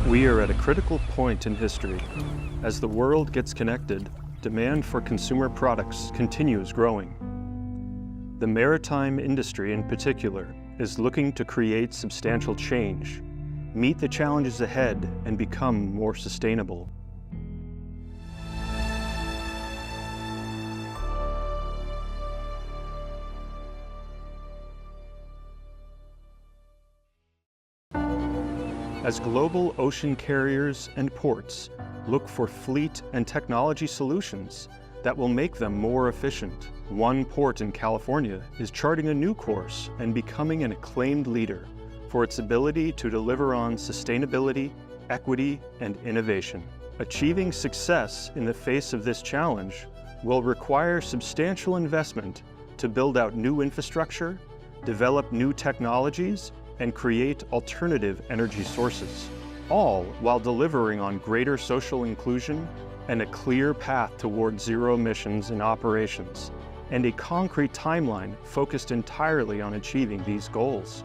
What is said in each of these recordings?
We are at a critical point in history. As the world gets connected, demand for consumer products continues growing. The maritime industry in particular is looking to create substantial change, meet the challenges ahead, and become more sustainable. As global ocean carriers and ports look for fleet and technology solutions that will make them more efficient, one port in California is charting a new course and becoming an acclaimed leader for its ability to deliver on sustainability, equity, and innovation. Achieving success in the face of this challenge will require substantial investment to build out new infrastructure, develop new technologies, and create alternative energy sources, all while delivering on greater social inclusion and a clear path toward zero emissions in operations, and a concrete timeline focused entirely on achieving these goals.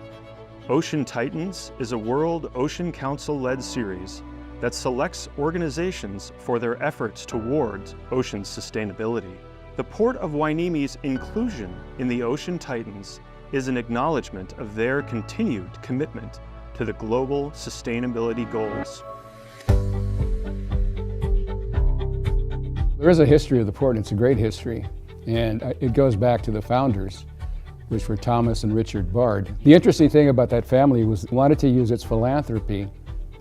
Ocean Titans is a World Ocean Council-led series that selects organizations for their efforts towards ocean sustainability. The Port of Hueneme's inclusion in the Ocean Titans is an acknowledgement of their continued commitment to the global sustainability goals. There is a history of the port, and it's a great history, and it goes back to the founders, which were Thomas and Richard Bard. The interesting thing about that family was it wanted to use its philanthropy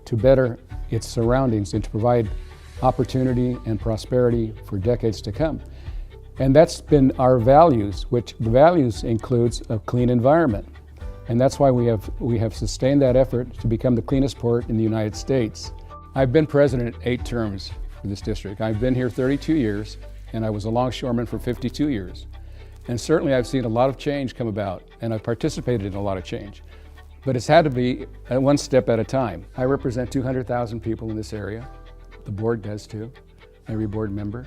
to better its surroundings and to provide opportunity and prosperity for decades to come. And that's been our values, which the values includes a clean environment. And that's why we have sustained that effort to become the cleanest port in the United States. I've been president 8 terms for this district. I've been here 32 years, and I was a longshoreman for 52 years. And certainly I've seen a lot of change come about, and I've participated in a lot of change. But it's had to be one step at a time. I represent 200,000 people in this area. The board does too, every board member.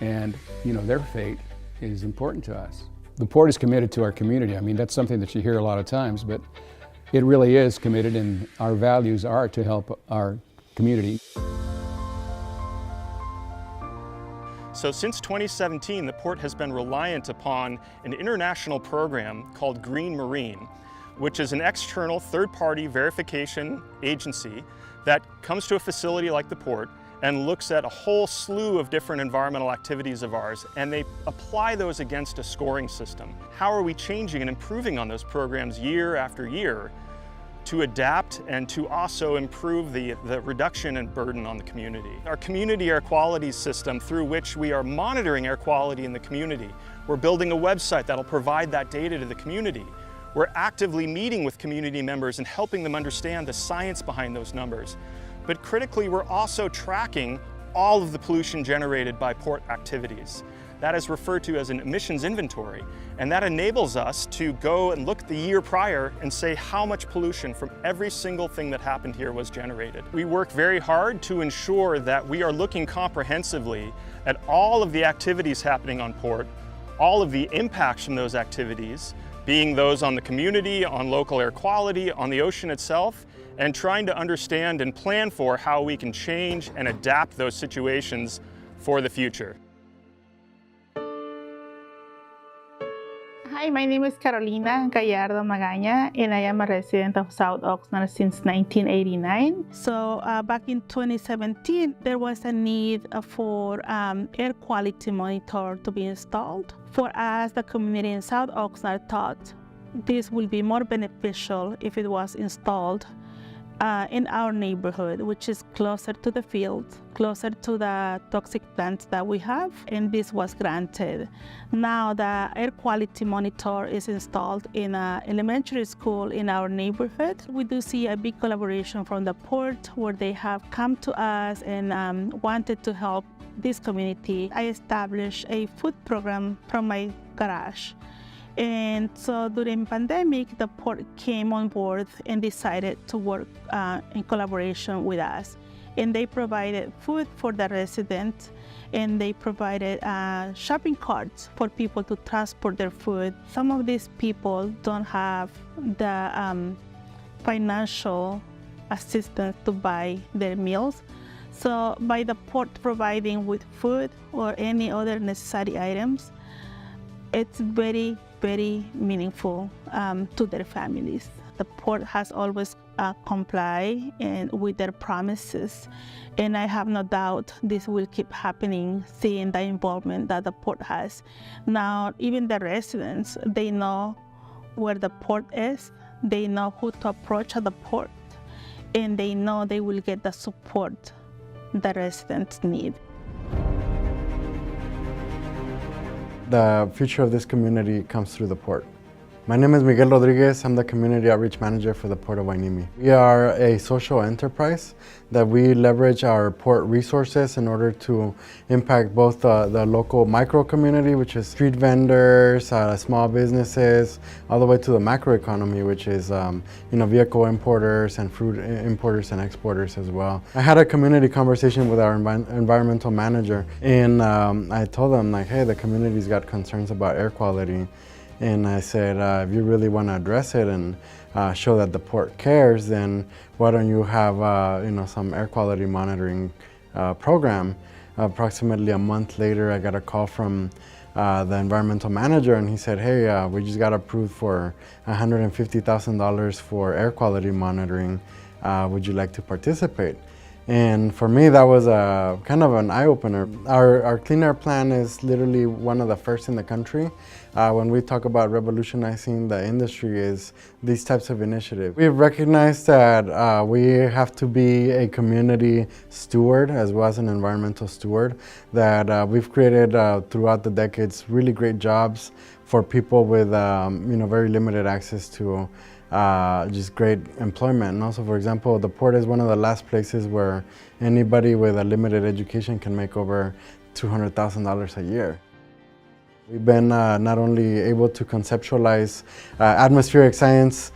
And their fate is important to us. The port is committed to our community. I mean, that's something that you hear a lot of times, but it really is committed, and our values are to help our community. So since 2017, the port has been reliant upon an international program called Green Marine, which is an external third-party verification agency that comes to a facility like the port and looks at a whole slew of different environmental activities of ours, and they apply those against a scoring system. How are we changing and improving on those programs year after year to adapt and to also improve the reduction in burden on the community? Our community air quality system, through which we are monitoring air quality in the community. We're building a website that'll provide that data to the community. We're actively meeting with community members and helping them understand the science behind those numbers. But critically, we're also tracking all of the pollution generated by port activities. That is referred to as an emissions inventory, and that enables us to go and look the year prior and say how much pollution from every single thing that happened here was generated. We work very hard to ensure that we are looking comprehensively at all of the activities happening on port, all of the impacts from those activities, being those on the community, on local air quality, on the ocean itself, and trying to understand and plan for how we can change and adapt those situations for the future. Hi, my name is Carolina Gallardo Magaña, and I am a resident of South Oxnard since 1989. So back in 2017, there was a need for air quality monitor to be installed. For us, the community in South Oxnard thought this would be more beneficial if it was installed in our neighborhood, which is closer to the field, closer to the toxic plants that we have, and this was granted. Now the air quality monitor is installed in an elementary school in our neighborhood. We do see a big collaboration from the port, where they have come to us and wanted to help this community. I established a food program from my garage. And so during pandemic, the port came on board and decided to work in collaboration with us. And they provided food for the residents, and they provided shopping carts for people to transport their food. Some of these people don't have the financial assistance to buy their meals. So by the port providing with food or any other necessary items, it's very, very meaningful to their families. The port has always complied with their promises, and I have no doubt this will keep happening, seeing the involvement that the port has. Now, even the residents, they know where the port is, they know who to approach at the port, and they know they will get the support the residents need. The future of this community comes through the port. My name is Miguel Rodriguez. I'm the Community Outreach Manager for the Port of Hueneme. We are a social enterprise that we leverage our port resources in order to impact both the local micro community, which is street vendors, small businesses, all the way to the macro economy, which is vehicle importers and fruit importers and exporters as well. I had a community conversation with our environmental manager, and I told them, like, hey, the community's got concerns about air quality. And I said, if you really want to address it and show that the port cares, then why don't you have some air quality monitoring program? Approximately a month later, I got a call from the environmental manager, and he said, hey, we just got approved for $150,000 for air quality monitoring. Would you like to participate? And for me, that was a kind of an eye-opener. Our clean air plan is literally one of the first in the country. When we talk about revolutionizing the industry, is these types of initiatives. We've recognized that we have to be a community steward as well as an environmental steward, that we've created throughout the decades really great jobs for people with very limited access to just great employment. And also, for example, the port is one of the last places where anybody with a limited education can make over $200,000 a year. We've been not only able to conceptualize atmospheric science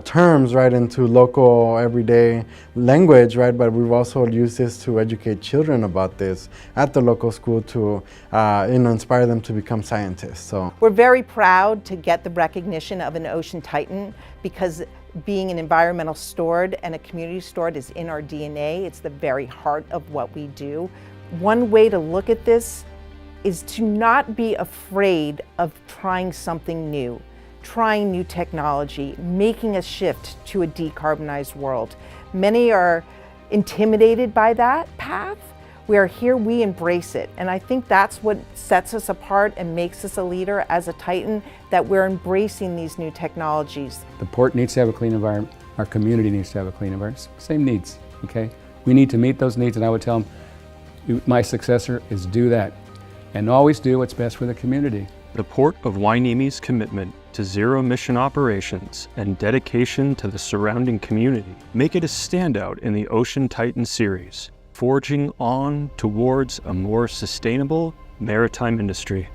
terms right into local everyday language, right, but we've also used this to educate children about this at the local school to inspire them to become scientists. So we're very proud to get the recognition of an Ocean Titan, because being an environmental steward and a community steward is in our DNA. It's the very heart of what we do. One way to look at this is to not be afraid of trying something new, trying new technology, making a shift to a decarbonized world. Many are intimidated by that path. We are here, we embrace it. And I think that's what sets us apart and makes us a leader as a Titan, that we're embracing these new technologies. The port needs to have a clean environment. Our community needs to have a clean environment. Same needs, okay? We need to meet those needs, and I would tell them, my successor is do that. And always do what's best for the community. The Port of Hueneme's commitment to zero-emission operations and dedication to the surrounding community make it a standout in the Ocean Titan series, forging on towards a more sustainable maritime industry.